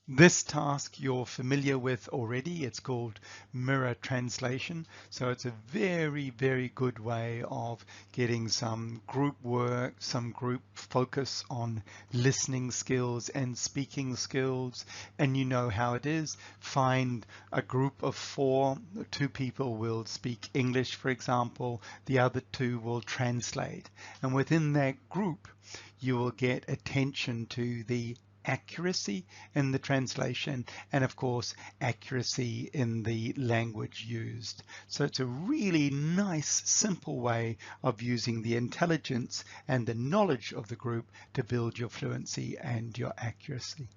This task you're familiar with already. It's called mirror translation. So it's a very, very good way of getting some group work, some group focus on listening skills and speaking skills. And you know how it is. Find a group of four. Two people will speak English, for example. The other two will translate. And within that group, you will get attention to the accuracy in the translation and of course accuracy in the language used. So it's a really nice simple way of using the intelligence and the knowledge of the group to build your fluency and your accuracy.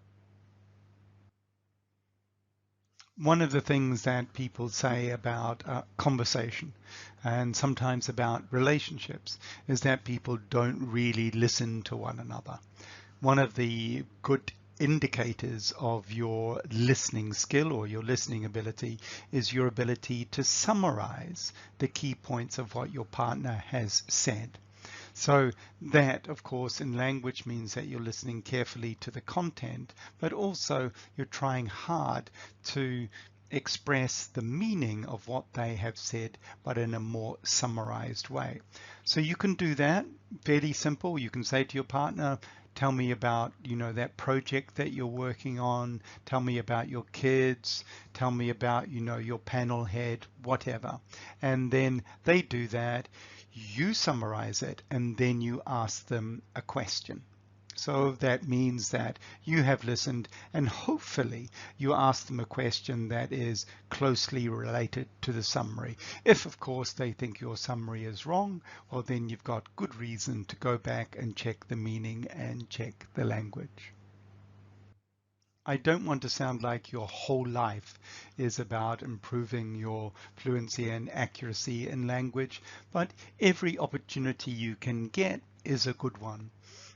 One of the things that people say about conversation and sometimes about relationships is that people don't really listen to one another. One of the good indicators of your listening skill or your listening ability is your ability to summarize the key points of what your partner has said. So that, of course, in language means that you're listening carefully to the content, but also you're trying hard to express the meaning of what they have said, but in a more summarized way. So you can do that fairly simple. You can say to your partner, tell me about, that project that you're working on. Tell me about your kids. Tell me about, your panel head, whatever. And then they do that. You summarize it, and then you ask them a question. So that means that you have listened and hopefully you ask them a question that is closely related to the summary. If of course they think your summary is wrong, well then you've got good reason to go back and check the meaning and check the language. I don't want to sound like your whole life is about improving your fluency and accuracy in language, but every opportunity you can get is a good one.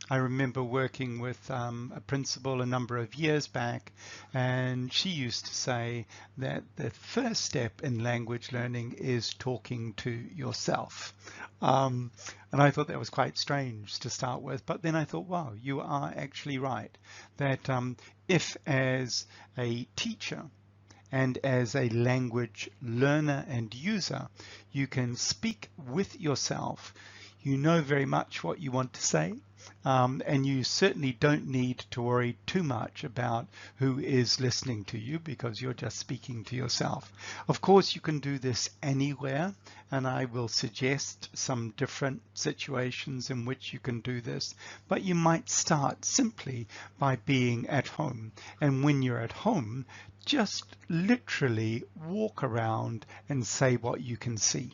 I remember working with a principal a number of years back, and she used to say that the first step in language learning is talking to yourself. And I thought that was quite strange to start with, but then I thought, wow, you are actually right, that if as a teacher and as a language learner and user, you can speak with yourself, you know very much what you want to say, and you certainly don't need to worry too much about who is listening to you because you're just speaking to yourself. Of course, you can do this anywhere, and I will suggest some different situations in which you can do this, but you might start simply by being at home. And when you're at home, just literally walk around and say what you can see.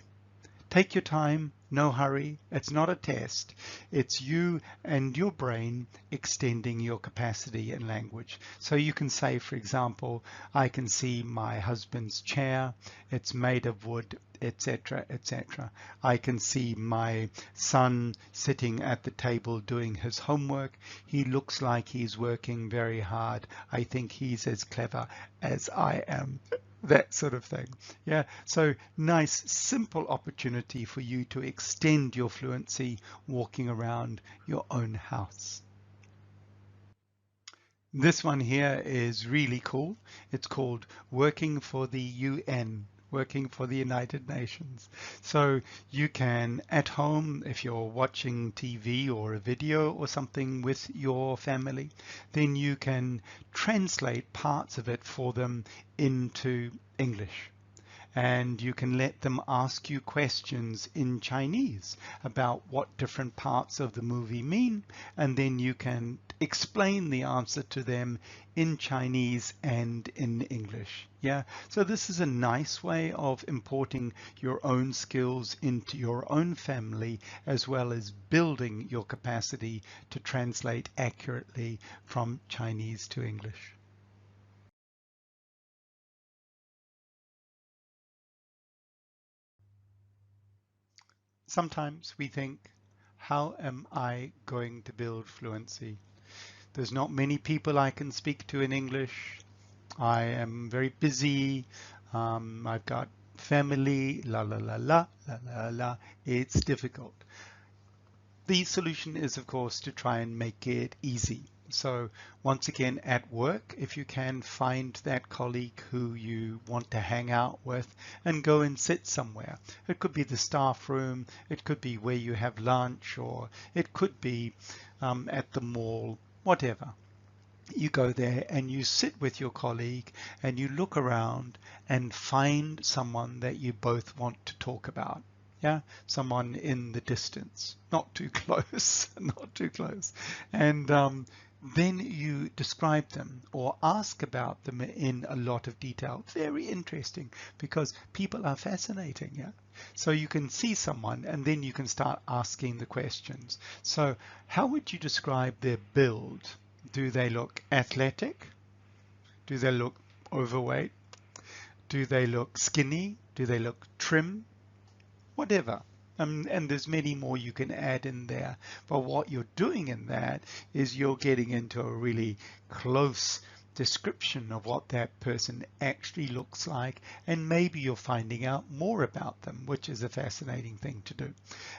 Take your time, no hurry. It's not a test. It's you and your brain extending your capacity in language. So you can say, for example, I can see my husband's chair. It's made of wood, etc., etc. I can see my son sitting at the table doing his homework. He looks like he's working very hard. I think he's as clever as I am. That sort of thing. Yeah, so nice, simple opportunity for you to extend your fluency walking around your own house. This one here is really cool. It's called Working for the UN, working for the United Nations. So you can, at home, if you're watching TV or a video or something with your family, then you can translate parts of it for them into English. And you can let them ask you questions in Chinese about what different parts of the movie mean, and then you can explain the answer to them in Chinese and in English. Yeah, so this is a nice way of importing your own skills into your own family, as well as building your capacity to translate accurately from Chinese to English. Sometimes we think, how am I going to build fluency? There's not many people I can speak to in English. I am very busy. I've got family, la la la la, la la la. It's difficult. The solution is, of course, to try and make it easy. So once again, at work, if you can, find that colleague who you want to hang out with and go and sit somewhere. It could be the staff room, it could be where you have lunch, or it could be at the mall, whatever. You go there and you sit with your colleague and you look around and find someone that you both want to talk about. Yeah, someone in the distance, not too close, not too close. And then you describe them or ask about them in a lot of detail. Very interesting, because people are fascinating. Yeah, so you can see someone and then you can start asking the questions. So how would you describe their build? Do they look athletic? Do they look overweight? Do they look skinny? Do they look trim? Whatever. And there's many more you can add in there. But what you're doing in that is you're getting into a really close description of what that person actually looks like, and maybe you're finding out more about them, which is a fascinating thing to do.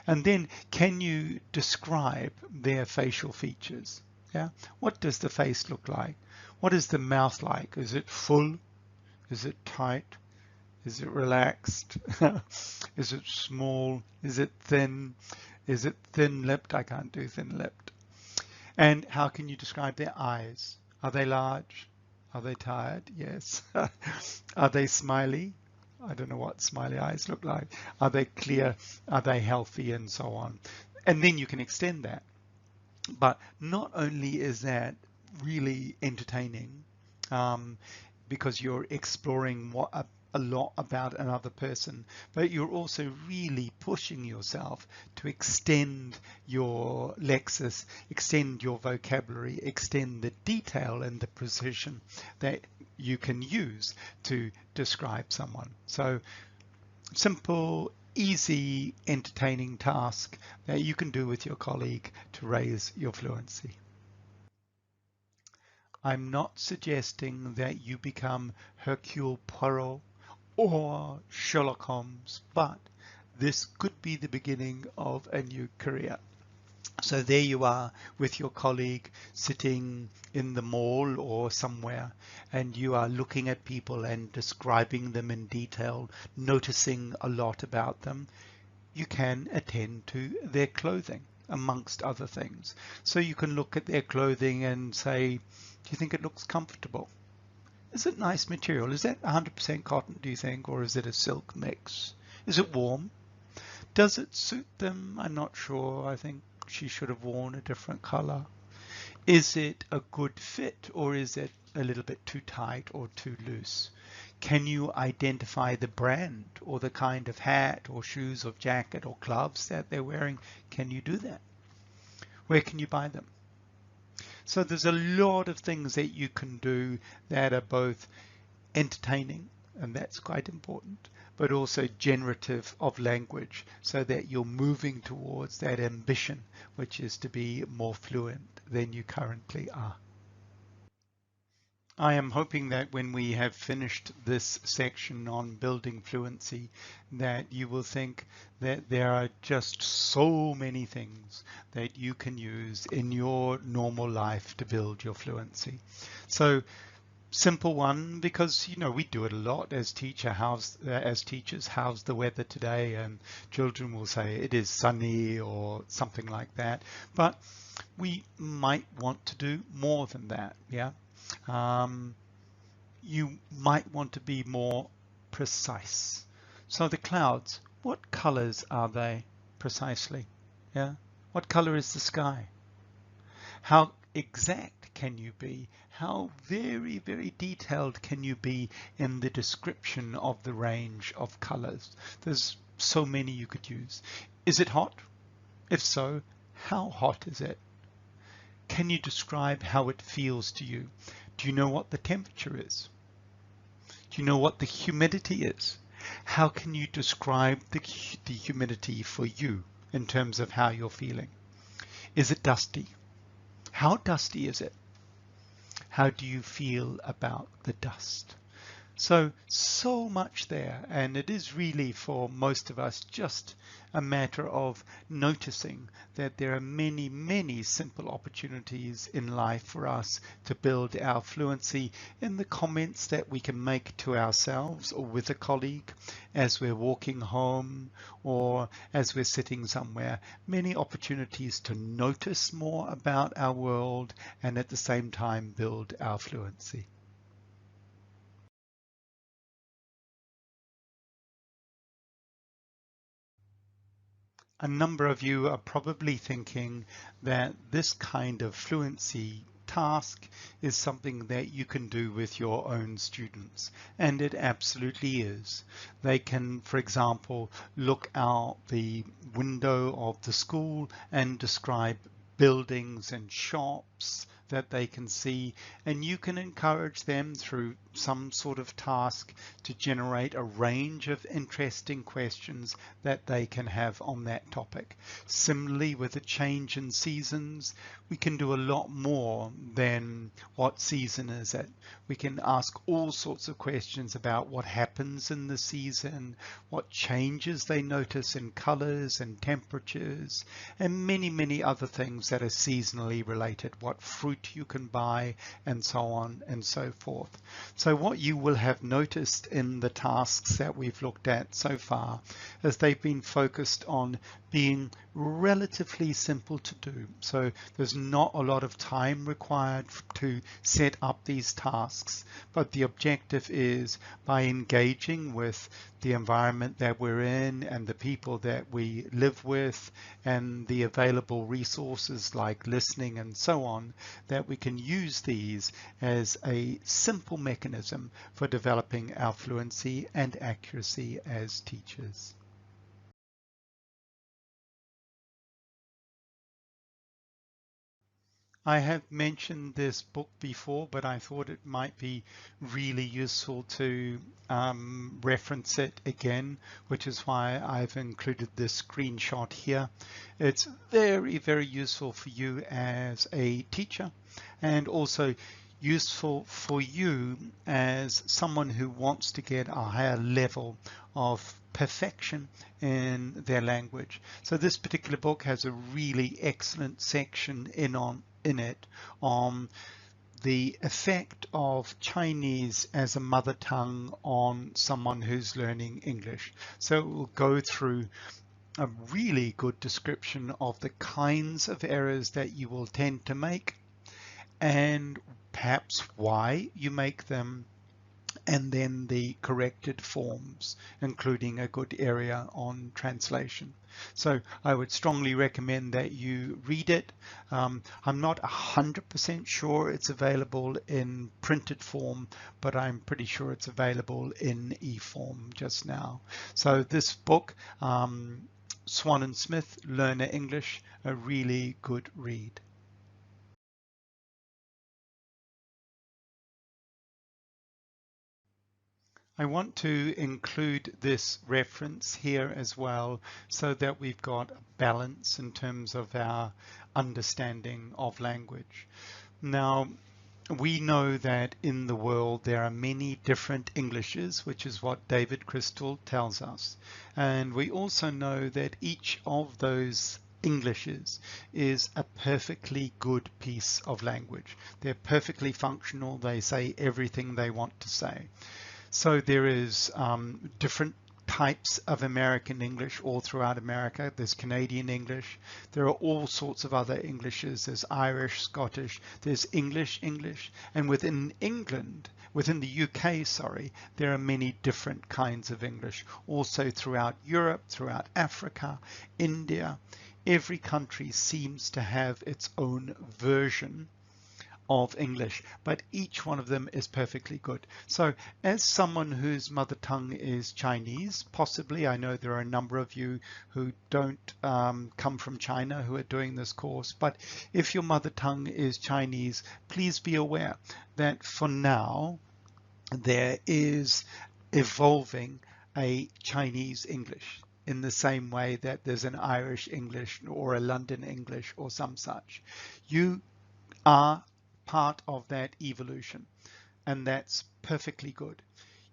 And then, can you describe their facial features? Yeah, what does the face look like? What is the mouth like? Is it full? Is it tight? Is it relaxed? Is it small? Is it thin? Is it thin-lipped? I can't do thin-lipped. And how can you describe their eyes? Are they large? Are they tired? Yes. Are they smiley? I don't know what smiley eyes look like. Are they clear? Are they healthy? And so on. And then you can extend that. But not only is that really entertaining, because you're exploring what a lot about another person, but you're also really pushing yourself to extend your lexis, extend your vocabulary, extend the detail and the precision that you can use to describe someone. So simple, easy, entertaining task that you can do with your colleague to raise your fluency. I'm not suggesting that you become Hercule Poirot or Sherlock Holmes, but this could be the beginning of a new career. So there you are with your colleague sitting in the mall or somewhere, and you are looking at people and describing them in detail, noticing a lot about them. You can attend to their clothing, amongst other things. So you can look at their clothing and say, do you think it looks comfortable? Is it nice material? Is that 100% cotton, do you think, or is it a silk mix? Is it warm? Does it suit them? I'm not sure. I think she should have worn a different color. Is it a good fit, or is it a little bit too tight or too loose? Can you identify the brand or the kind of hat or shoes or jacket or gloves that they're wearing? Can you do that? Where can you buy them? So there's a lot of things that you can do that are both entertaining, and that's quite important, but also generative of language, so that you're moving towards that ambition, which is to be more fluent than you currently are. I am hoping that when we have finished this section on building fluency, that you will think that there are just so many things that you can use in your normal life to build your fluency. So simple one, because we do it a lot as teachers. How's the weather today? And children will say it is sunny or something like that. But we might want to do more than that. Yeah. You might want to be more precise. So the clouds, what colors are they precisely? Yeah. What color is the sky? How exact can you be? How very, very detailed can you be in the description of the range of colors? There's so many you could use. Is it hot? If so, how hot is it? Can you describe how it feels to you? Do you know what the temperature is? Do you know what the humidity is? How can you describe the humidity for you in terms of how you're feeling? Is it dusty? How dusty is it? How do you feel about the dust? So much there, and it is really for most of us just a matter of noticing that there are many, many simple opportunities in life for us to build our fluency in the comments that we can make to ourselves or with a colleague as we're walking home or as we're sitting somewhere. Many opportunities to notice more about our world and at the same time build our fluency. A number of you are probably thinking that this kind of fluency task is something that you can do with your own students, and it absolutely is. They can, for example, look out the window of the school and describe buildings and shops that they can see, and you can encourage them through some sort of task to generate a range of interesting questions that they can have on that topic. Similarly, with a change in seasons, we can do a lot more than what season is it. We can ask all sorts of questions about what happens in the season, what changes they notice in colors and temperatures, and many, many other things that are seasonally related, what fruit you can buy, and so on and so forth. So what you will have noticed in the tasks that we've looked at so far is they've been focused on being relatively simple to do. So there's not a lot of time required to set up these tasks, but the objective is by engaging with the environment that we're in and the people that we live with and the available resources like listening and so on, that we can use these as a simple mechanism for developing our fluency and accuracy as teachers. I have mentioned this book before, but I thought it might be really useful to reference it again, which is why I've included this screenshot here. It's very, very useful for you as a teacher and also useful for you as someone who wants to get a higher level of perfection in their language. So this particular book has a really excellent section in it on the effect of Chinese as a mother tongue on someone who's learning English. So it will go through a really good description of the kinds of errors that you will tend to make and perhaps why you make them, and then the corrected forms, including a good area on translation. So I would strongly recommend that you read it. I'm not 100% sure it's available in printed form, but I'm pretty sure it's available in e-form just now. So this book, Swan and Smith, Learner English, a really good read. I want to include this reference here as well so that we've got a balance in terms of our understanding of language. Now, we know that in the world there are many different Englishes, which is what David Crystal tells us. And we also know that each of those Englishes is a perfectly good piece of language. They're perfectly functional. They say everything they want to say. So there is different types of American English all throughout America. There's Canadian English. There are all sorts of other Englishes. There's Irish, Scottish. There's English, and within England, within the UK, sorry, there are many different kinds of English. Also throughout Europe, throughout Africa, India. Every country seems to have its own version of English, but each one of them is perfectly good. So as someone whose mother tongue is Chinese, possibly, I know there are a number of you who don't come from China who are doing this course, but if your mother tongue is Chinese, please be aware that for now there is evolving a Chinese English in the same way that there's an Irish English or a London English or some such. You are part of that evolution, and that's perfectly good.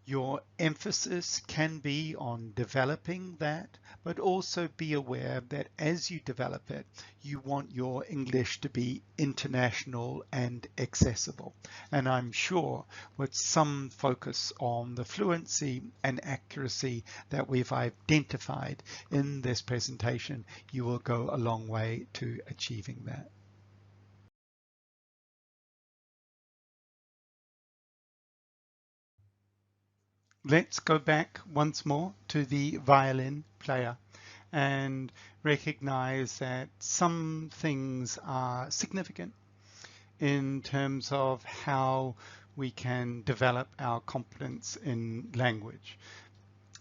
Your emphasis can be on developing that, but also be aware that as you develop it, you want your English to be international and accessible. And I'm sure with some focus on the fluency and accuracy that we've identified in this presentation, you will go a long way to achieving that. Let's go back once more to the violin player and recognize that some things are significant in terms of how we can develop our competence in language.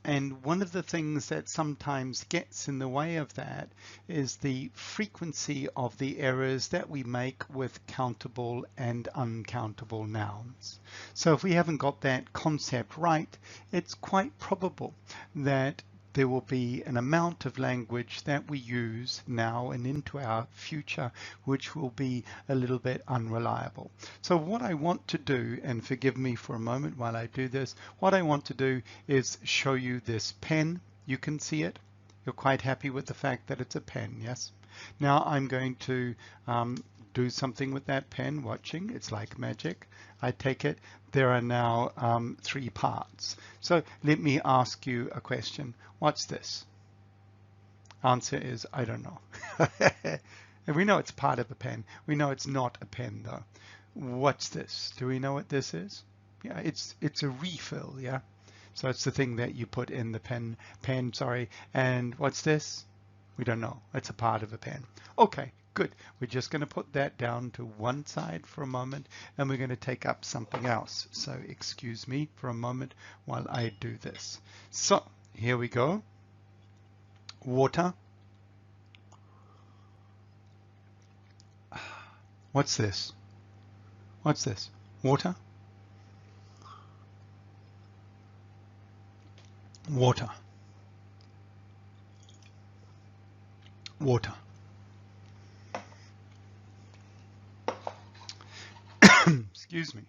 And one of the things that sometimes gets in the way of that is the frequency of the errors that we make with countable and uncountable nouns. So if we haven't got that concept right, it's quite probable that there will be an amount of language that we use now and into our future which will be a little bit unreliable. So what I want to do, and forgive me for a moment while I do this, what I want to do is show you this pen. You can see it. You're quite happy with the fact that it's a pen, yes? Now I'm going to do something with that pen, watching. It's like magic. I take it. There are now 3 parts. So let me ask you a question. What's this? Answer is, I don't know. And we know it's part of a pen. We know it's not a pen though. What's this? Do we know what this is? Yeah, it's a refill, yeah? So it's the thing that you put in the pen, and what's this? We don't know. It's a part of a pen. Okay, good. We're just going to put that down to one side for a moment, and we're going to take up something else. So excuse me for a moment while I do this. So here we go. Water. What's this? What's this? Water? Water. Water. Excuse me.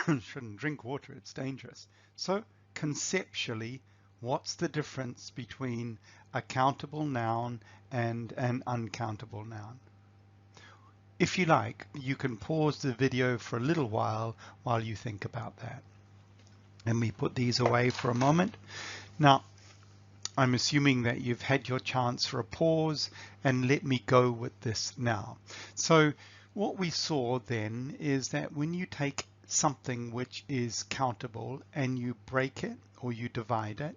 Shouldn't drink water, it's dangerous. So conceptually, what's the difference between a countable noun and an uncountable noun? If you like, you can pause the video for a little while you think about that. And we put these away for a moment. Now, I'm assuming that you've had your chance for a pause, and let me go with this now. So what we saw then is that when you take something which is countable and you break it or you divide it,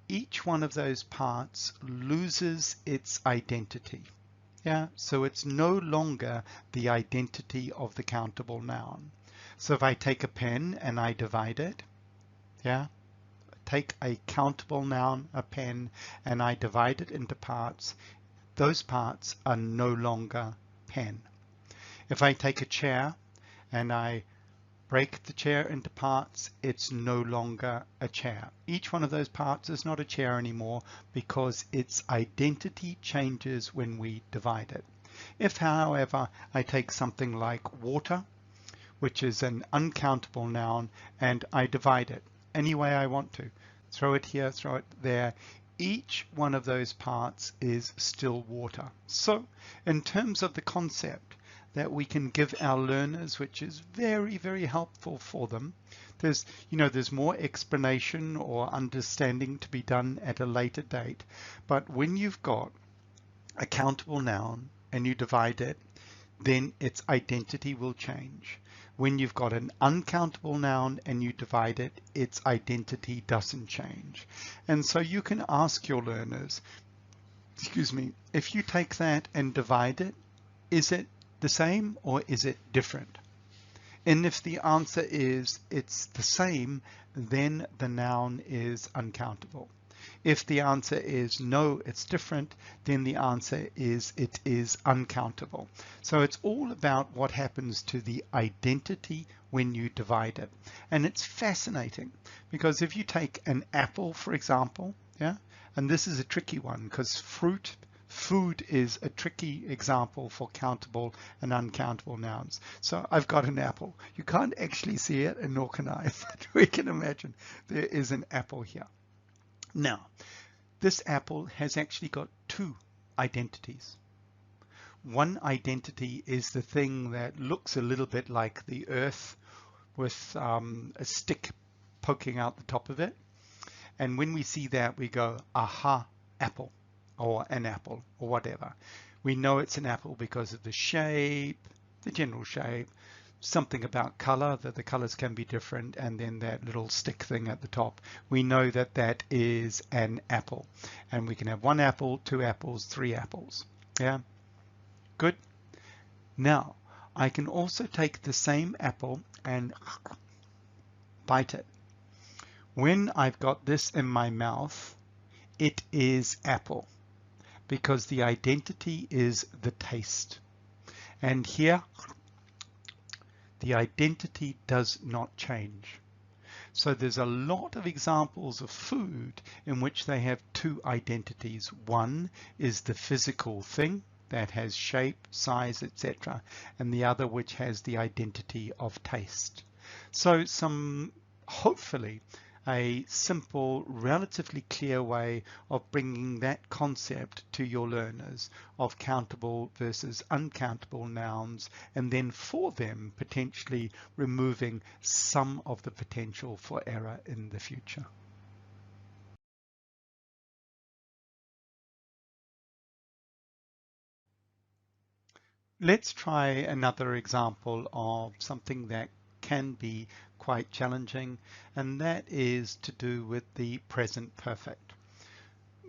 each one of those parts loses its identity. Yeah, so it's no longer the identity of the countable noun. So if I take a pen and I divide it, yeah, take a countable noun, a pen, and I divide it into parts, those parts are no longer pen. If I take a chair and I break the chair into parts, it's no longer a chair. Each one of those parts is not a chair anymore because its identity changes when we divide it. If, however, I take something like water, which is an uncountable noun, and I divide it any way I want to, throw it here, throw it there, each one of those parts is still water. So in terms of the concept that we can give our learners, which is very, very helpful for them, there's more explanation or understanding to be done at a later date. But when you've got a countable noun and you divide it, then its identity will change. When you've got an uncountable noun and you divide it, its identity doesn't change. And so you can ask your learners, excuse me, if you take that and divide it, is it the same or is it different? And if the answer is it's the same, then the noun is uncountable. If the answer is no, it's different, then the answer is it is uncountable. So it's all about what happens to the identity when you divide it. And it's fascinating because if you take an apple, for example, yeah, and this is a tricky one because fruit, Food is a tricky example for countable and uncountable nouns. So I've got an apple. You can't actually see it, and nor can I, but we can imagine there is an apple here. Now, this apple has actually got two identities. One identity is the thing that looks a little bit like the earth with a stick poking out the top of it. And when we see that, we go, aha, apple, or an apple, or whatever. We know it's an apple because of the shape, the general shape, something about color, that the colors can be different, and then that little stick thing at the top. We know that that is an apple. And we can have one apple, two apples, three apples. Yeah, good. Now, I can also take the same apple and bite it. When I've got this in my mouth, it is apple because the identity is the taste. And here, the identity does not change. So there's a lot of examples of food in which they have two identities. One is the physical thing that has shape, size, etc., and the other which has the identity of taste. So hopefully, a simple, relatively clear way of bringing that concept to your learners of countable versus uncountable nouns, and then for them potentially removing some of the potential for error in the future. Let's try another example of something that can be quite challenging, and that is to do with the present perfect.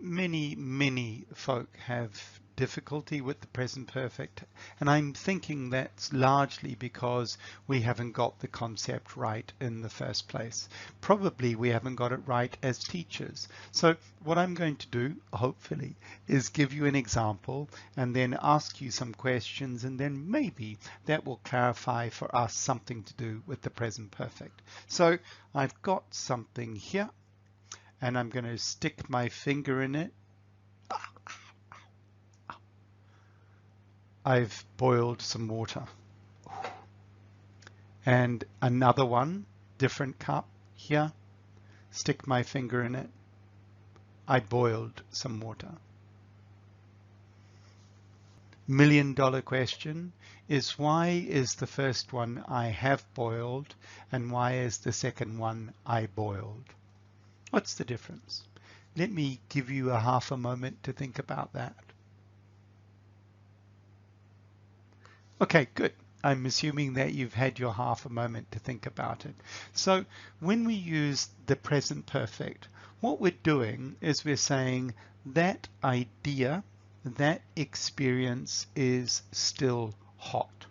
Many folk have difficulty with the present perfect, and I'm thinking that's largely because we haven't got the concept right in the first place. Probably we haven't got it right as teachers. So what I'm going to do, hopefully, is give you an example and then ask you some questions, and then maybe that will clarify for us something to do with the present perfect. So I've got something here, and I'm going to stick my finger in it. I've boiled some water. And another one, different cup here, stick my finger in it. I boiled some water. $1,000,000 question is, why is the first one I have boiled and why is the second one I boiled? What's the difference? Let me give you a half a moment to think about that. Okay, good. I'm assuming that you've had your half a moment to think about it. So when we use the present perfect, what we're doing is we're saying that idea, that experience is still hot.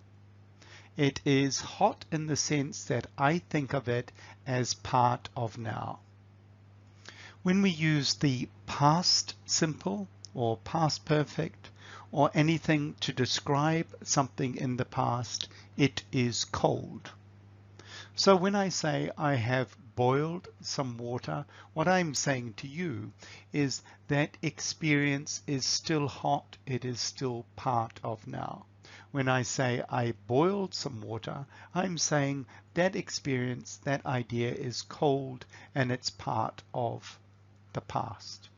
It is hot in the sense that I think of it as part of now. When we use the past simple or past perfect, or anything to describe something in the past, it is cold. So when I say I have boiled some water, what I'm saying to you is that experience is still hot, it is still part of now. When I say I boiled some water, I'm saying that experience, that idea is cold and it's part of the past.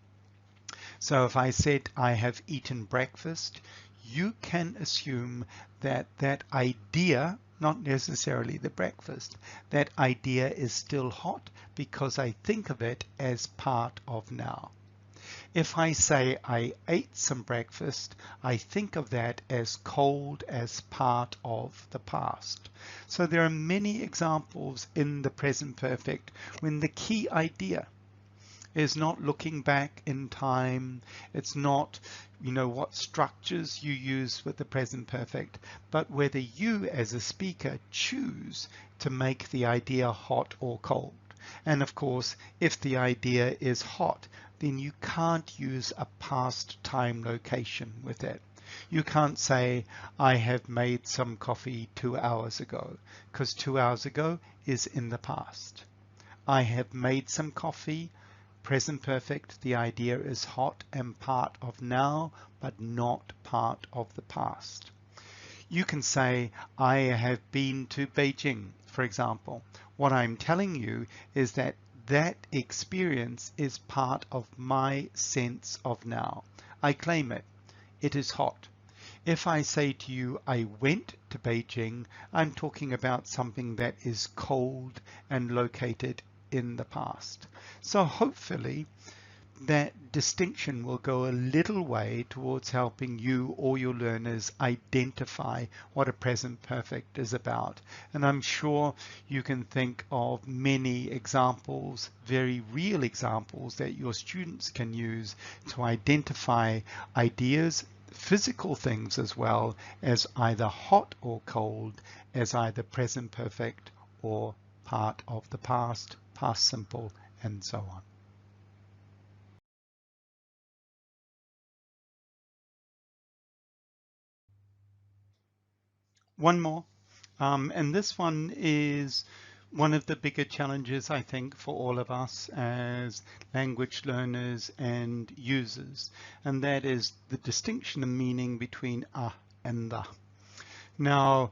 So if I said I have eaten breakfast, you can assume that that idea, not necessarily the breakfast, that idea is still hot because I think of it as part of now. If I say I ate some breakfast, I think of that as cold, as part of the past. So there are many examples in the present perfect when the key idea is not looking back in time. It's not, what structures you use with the present perfect, but whether you as a speaker choose to make the idea hot or cold. And of course, if the idea is hot, then you can't use a past time location with it. You can't say, I have made some coffee 2 hours ago, because 2 hours ago is in the past. I have made some coffee present perfect, the idea is hot and part of now, but not part of the past. You can say, I have been to Beijing, for example. What I'm telling you is that that experience is part of my sense of now. I claim it. It is hot. If I say to you, I went to Beijing, I'm talking about something that is cold and located in the past. So hopefully that distinction will go a little way towards helping you or your learners identify what a present perfect is about. And I'm sure you can think of many examples, very real examples that your students can use to identify ideas, physical things as well, as either hot or cold, as either present perfect or part of the past, past simple, and so on. One more, and this one is one of the bigger challenges, I think, for all of us as language learners and users, and that is the distinction of meaning between and the. Now,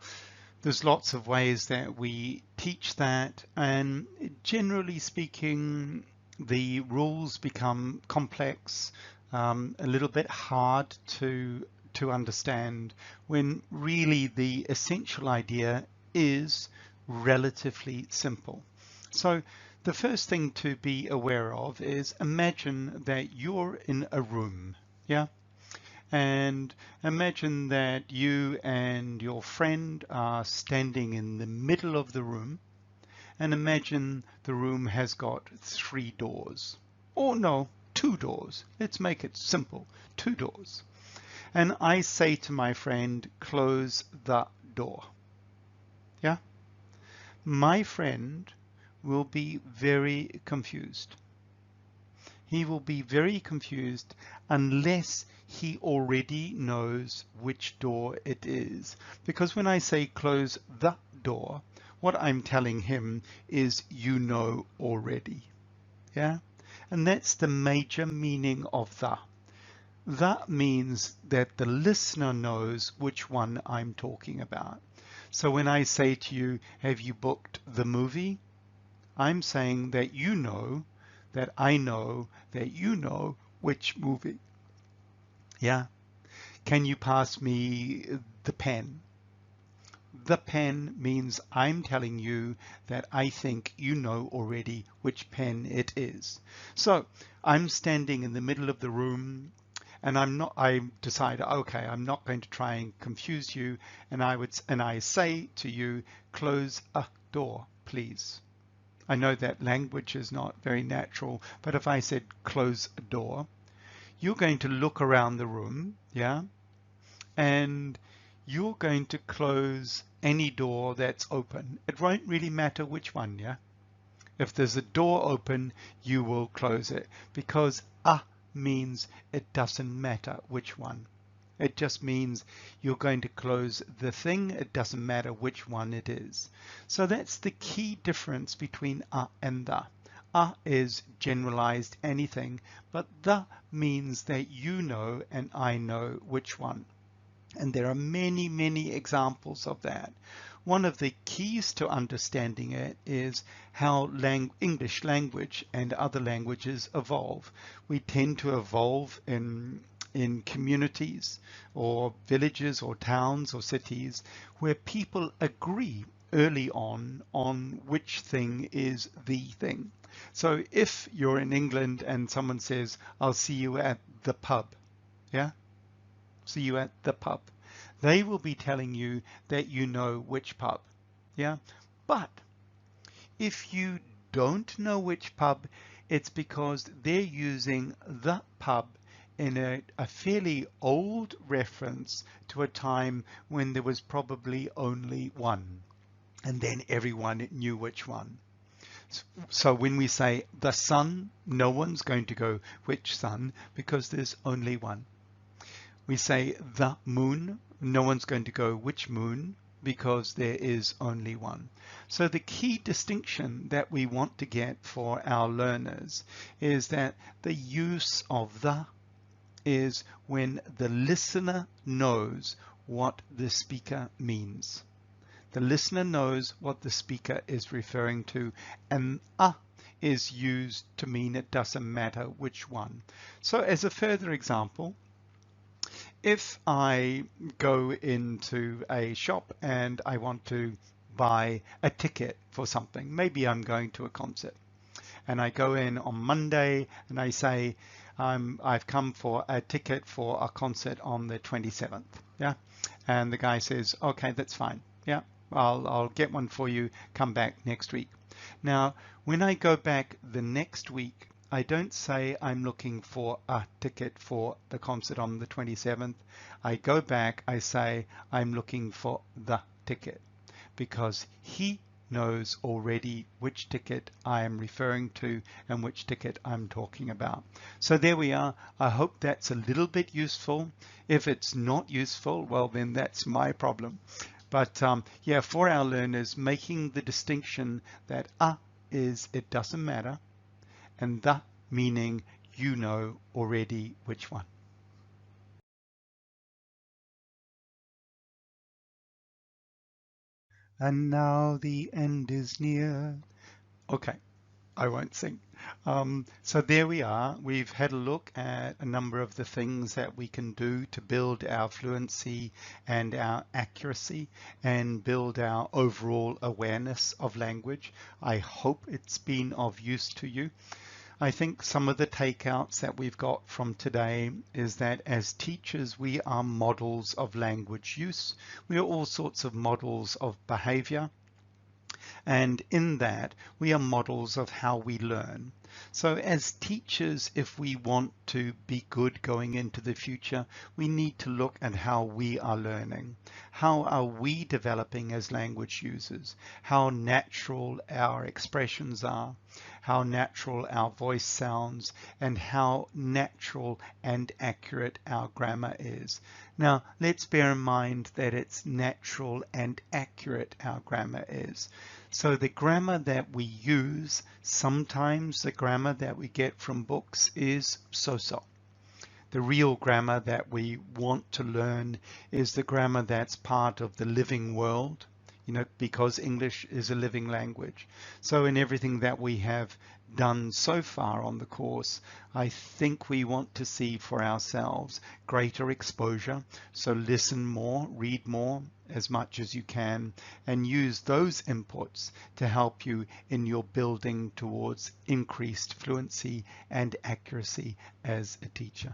there's lots of ways that we teach that, and generally speaking, the rules become complex, a little bit hard to understand, when really the essential idea is relatively simple. So the first thing to be aware of is, imagine that you're in a room, yeah? And imagine that you and your friend are standing in the middle of the room, and imagine the room has got 3 doors. Or no, 2 doors. Let's make it simple, 2 doors. And I say to my friend, close the door. Yeah? My friend will be very confused. He will be very confused unless he already knows which door it is. Because when I say close the door, what I'm telling him is you know already. Yeah? And that's the major meaning of the. That means that the listener knows which one I'm talking about. So when I say to you, have you booked the movie? I'm saying that you know, that I know, that you know which movie. Yeah. Can you pass me the pen? The pen means I'm telling you that I think you know already which pen it is. So I'm standing in the middle of the room, and I decide, okay, I'm not going to try and confuse you, and I say to you, close a door, please. I know that language is not very natural, but if I said close a door, you're going to look around the room, yeah, and you're going to close any door that's open. It won't really matter which one, yeah. If there's a door open, you will close it, because means it doesn't matter which one. It just means you're going to close the thing. It doesn't matter which one it is. So that's the key difference between and the. Is generalized anything, but the means that you know and I know which one. And there are many, many examples of that. One of the keys to understanding it is how English language and other languages evolve. We tend to evolve in communities or villages or towns or cities where people agree early on which thing is the thing. So if you're in England and someone says, I'll see you at the pub, yeah? See you at the pub. They will be telling you that you know which pub, yeah? But if you don't know which pub, it's because they're using the pub in a fairly old reference to a time when there was probably only one, and then everyone knew which one. So when we say the sun, no one's going to go which sun, because there's only one. We say the moon, no one's going to go which moon, because there is only one. So the key distinction that we want to get for our learners is that the use of the is when the listener knows what the speaker means. The listener knows what the speaker is referring to, and is used to mean it doesn't matter which one. So as a further example, if I go into a shop and I want to buy a ticket for something, maybe I'm going to a concert, and I go in on Monday and I say, I've come for a ticket for a concert on the 27th. Yeah. And the guy says, okay, that's fine. Yeah. I'll get one for you. Come back next week. Now, when I go back the next week, I don't say I'm looking for a ticket for the concert on the 27th. I go back, I say I'm looking for the ticket, because he knows already which ticket I am referring to and which ticket I'm talking about. So there we are. I hope that's a little bit useful. If it's not useful, well, then that's my problem. But yeah, for our learners, making the distinction that is it doesn't matter, and the meaning you know already which one. And now the end is near. Okay, I won't sing. So there we are. We've had a look at a number of the things that we can do to build our fluency and our accuracy and build our overall awareness of language. I hope it's been of use to you. I think some of the takeouts that we've got from today is that as teachers, we are models of language use. We are all sorts of models of behavior. And in that, we are models of how we learn. So as teachers, if we want to be good going into the future, we need to look at how we are learning. How are we developing as language users? How natural our expressions are, how natural our voice sounds, and how natural and accurate our grammar is. Now, let's bear in mind that it's natural and accurate our grammar is. So the grammar that we use, sometimes the grammar that we get from books is so-so. The real grammar that we want to learn is the grammar that's part of the living world, because English is a living language. So in everything that we have done so far on the course, I think we want to see for ourselves greater exposure. So listen more, read more as much as you can, and use those inputs to help you in your building towards increased fluency and accuracy as a teacher.